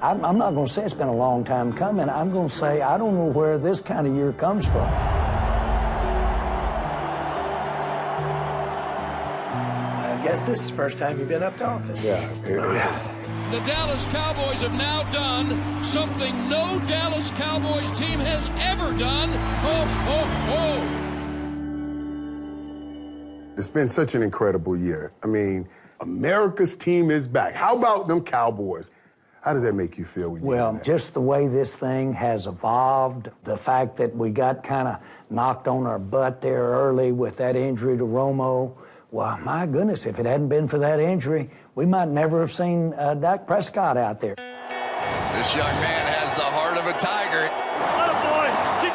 I'm not going to say it's been a long time coming. I'm going to say I don't know where this kind of year comes from. I guess this is the first time you've been up to office. Yeah. The Dallas Cowboys have now done something no Dallas Cowboys team has ever done. Ho, ho, ho! It's been such an incredible year. I mean, America's team is back. How about them Cowboys? How does that make you feel when you hear that? Just the way this thing has evolved, the fact that we got kind of knocked on our butt there early with that injury to Romo. Well, my goodness, if it hadn't been for that injury, we might never have seen Dak Prescott out there. This young man has the heart of a tiger.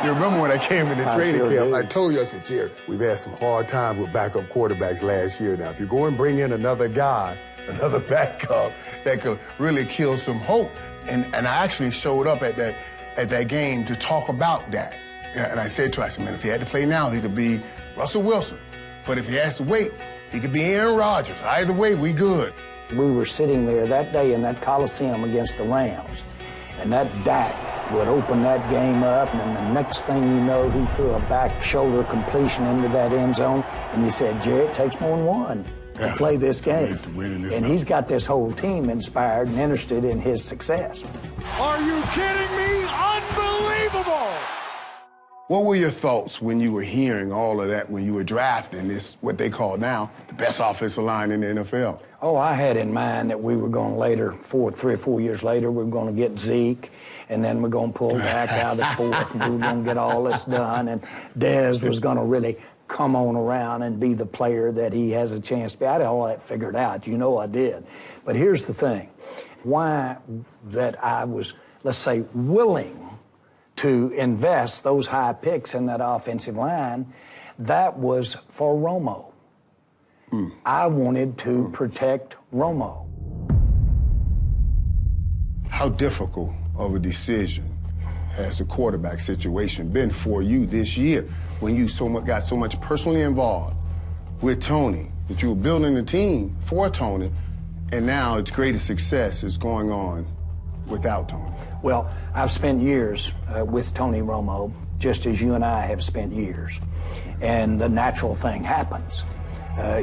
You remember when I came in the training sure camp, do. I told you, I said, Jerry, we've had some hard times with backup quarterbacks last year. Now, if you go and bring in another guy, another backup, that could really kill some hope. And I actually showed up at that game to talk about that. And I said to him, I said, man, if he had to play now, he could be Russell Wilson. But if he has to wait, he could be Aaron Rodgers. Either way, we good. We were sitting there that day in that Coliseum against the Rams, and that Dak would open that game up, and the next thing you know, he threw a back shoulder completion into that end zone, and he said, Jerry, it takes more than one to play this game. And he's got this whole team inspired and interested in his success. Are you kidding me? Unbelievable! What were your thoughts when you were hearing all of that when you were drafting this, what they call now, the best offensive line in the NFL? Oh, I had in mind that we were going later, 3 or 4 years later, we were going to get Zeke, and then we're going to pull back out of the fourth, and we were going to get all this done, and Dez was going to really come on around and be the player that he has a chance to be. I had all that figured out. You know I did. But here's the thing. Why that I was, let's say, willing to invest those high picks in that offensive line, that was for Romo. I wanted to protect Romo. How difficult of a decision has the quarterback situation been for you this year when you got so much personally involved with Tony, that you were building a team for Tony, and now its greatest success is going on without Tony? Well, I've spent years with Tony Romo, just as you and I have spent years. And the natural thing happens.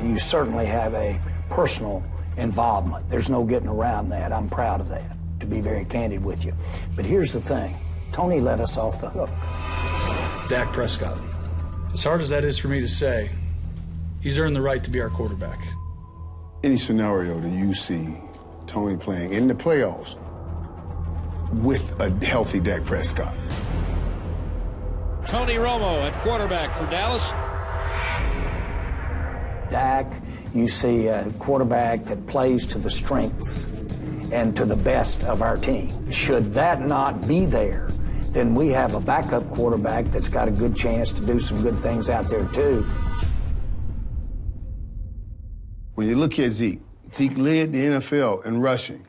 You certainly have a personal involvement. There's no getting around that. I'm proud of that, to be very candid with you. But here's the thing. Tony let us off the hook. Dak Prescott. As hard as that is for me to say, he's earned the right to be our quarterback. Any scenario that you see Tony playing in the playoffs with a healthy Dak Prescott? Tony Romo at quarterback for Dallas. Dak, you see a quarterback that plays to the strengths and to the best of our team. Should that not be there, then we have a backup quarterback that's got a good chance to do some good things out there too. When you look at Zeke led the NFL in rushing.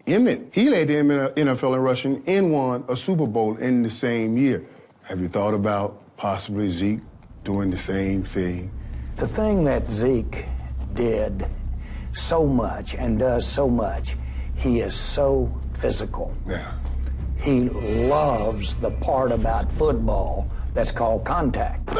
Emmett, he led the NFL in rushing and won a Super Bowl in the same year. Have you thought about possibly Zeke doing the same thing? The thing that Zeke did so much and does so much, he is so physical. Yeah. He loves the part about football that's called contact. They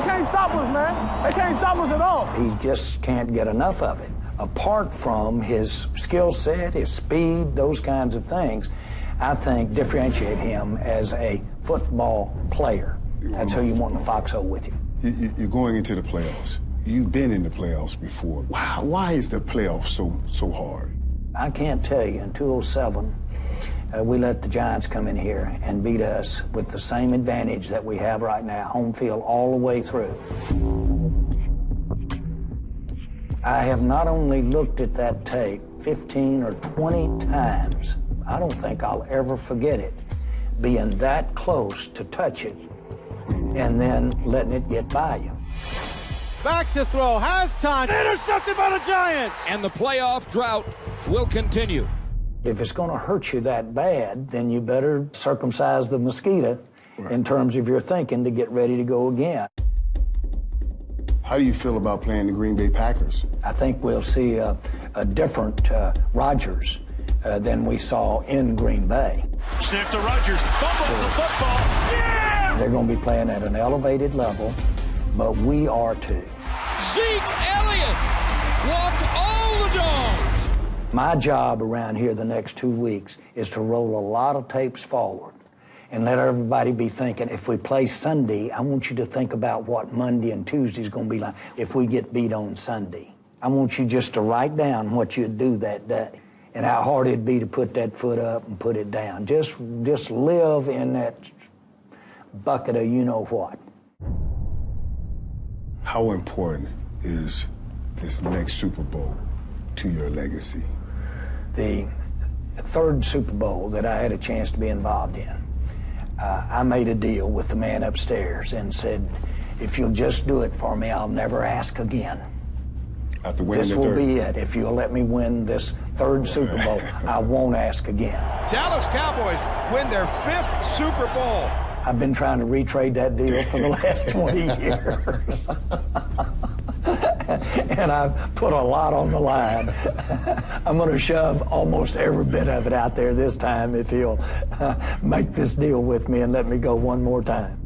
can't stop us, man. They can't stop us at all. He just can't get enough of it. Apart from his skill set, his speed, those kinds of things, I think differentiate him as a football player. That's who you want in the foxhole with you. You're going into the playoffs. You've been in the playoffs before. Why is the playoffs so hard? I can't tell you. In 2007, we let the Giants come in here and beat us with the same advantage that we have right now, home field all the way through. I have not only looked at that tape 15 or 20 times, I don't think I'll ever forget it, being that close to touch it and then letting it get by you. Back to throw, has time, intercepted by the Giants! And the playoff drought will continue. If it's going to hurt you that bad, then you better circumcise the mosquito in terms of your thinking to get ready to go again. How do you feel about playing the Green Bay Packers? I think we'll see a different Rodgers than we saw in Green Bay. Snip to Rodgers. Fumbles the football. Yeah! They're going to be playing at an elevated level, but we are too. Zeke Elliott walked all the dogs. My job around here the next 2 weeks is to roll a lot of tapes forward and let everybody be thinking, if we play Sunday, I want you to think about what Monday and Tuesday is going to be like if we get beat on Sunday. I want you just to write down what you'd do that day and how hard it'd be to put that foot up and put it down. Just live in that bucket of you-know-what. How important is this next Super Bowl to your legacy? The third Super Bowl that I had a chance to be involved in, I made a deal with the man upstairs and said, if you'll just do it for me, I'll never ask again. After winning This will be it. If you'll let me win this third Super Bowl, I won't ask again. Dallas Cowboys win their 5th Super Bowl. I've been trying to retrade that deal for the last 20 years. And I've put a lot on the line. I'm going to shove almost every bit of it out there this time if he'll make this deal with me and let me go one more time.